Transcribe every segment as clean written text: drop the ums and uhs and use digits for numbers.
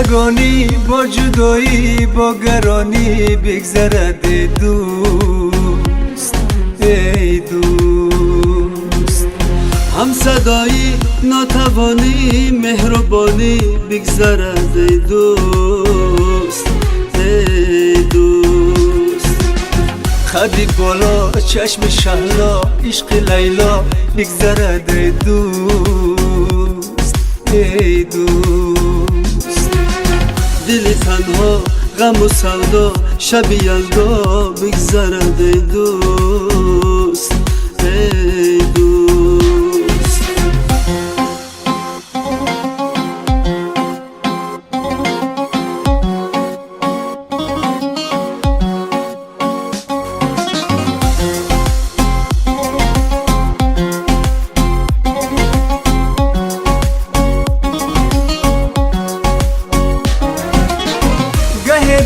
زندگانی با جدایی با گرانی بگذرد ای دوست ای دوست. هم صدایی ناتوانی مهربانی بگذرد ای دوست ای دوست. خدی بالا چشم شهلا عشق لیلا بگذرد ای دوست ای دوست. دل تنها غم و سودا شب یلدا بگذرد ای دوست ای دوست.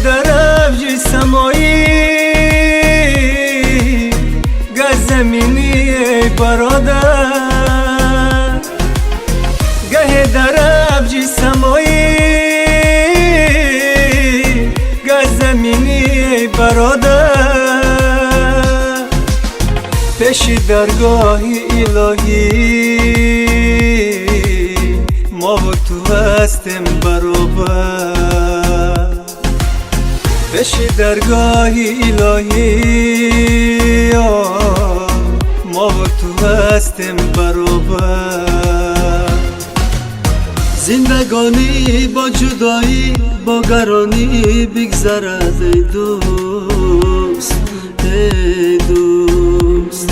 در ابج سمایی گه زمینی ای برادر، گه در ابج سمایی گه زمینی ای برادر. پیش درگاهی الهی ما و تو هستیم برابر. پیش درگاهی الهی ما و تو هستیم برابر. زندگانی با جدایی با گرانی بگذرد ای دوست ای دوست.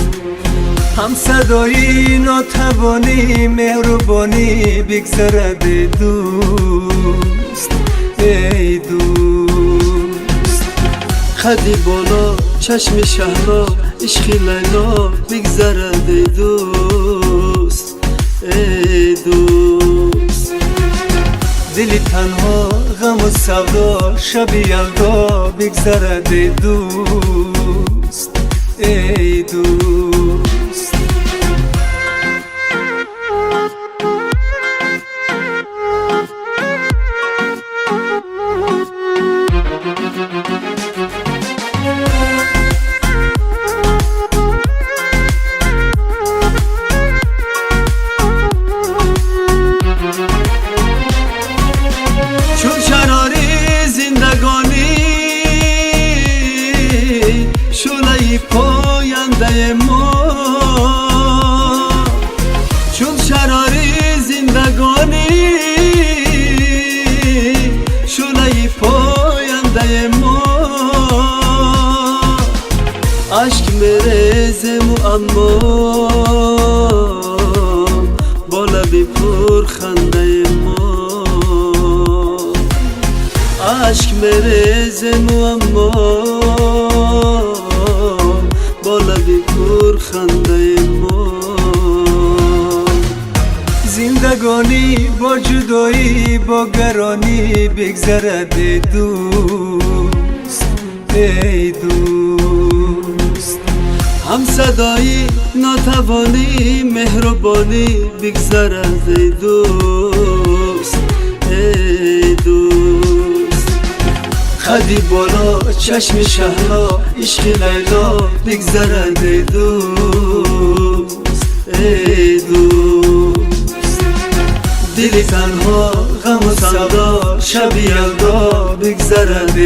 هم صدایی ناتوانی مهربانی بگذرد ای دوست ای دوست. خدی بالا چشم شهلا عشق لیلا بگذرد ای دوست ای دوست. دلی تنها غم و سودا شب یلدا بگذرد ای دوست ای دوست. چون شراری زندگانی شعله پاینده ما، چون شراری زندگانی شعله پاینده ما. عشق میریزه اما با لب پر خنده ما. عشق میریزه اما با لب پر خنده ما. زندگانی با جدایی با گرانی بگذرد ای دوست ای دوست. هم صدایی ناتوانی مهربانی بگذرد ای دوست ای دوست. خدی بالا چشم شهلا عشق لیلا بگذرد ای دوست ای دوست. دلی تنها غم و سودا شب یلدا بگذرد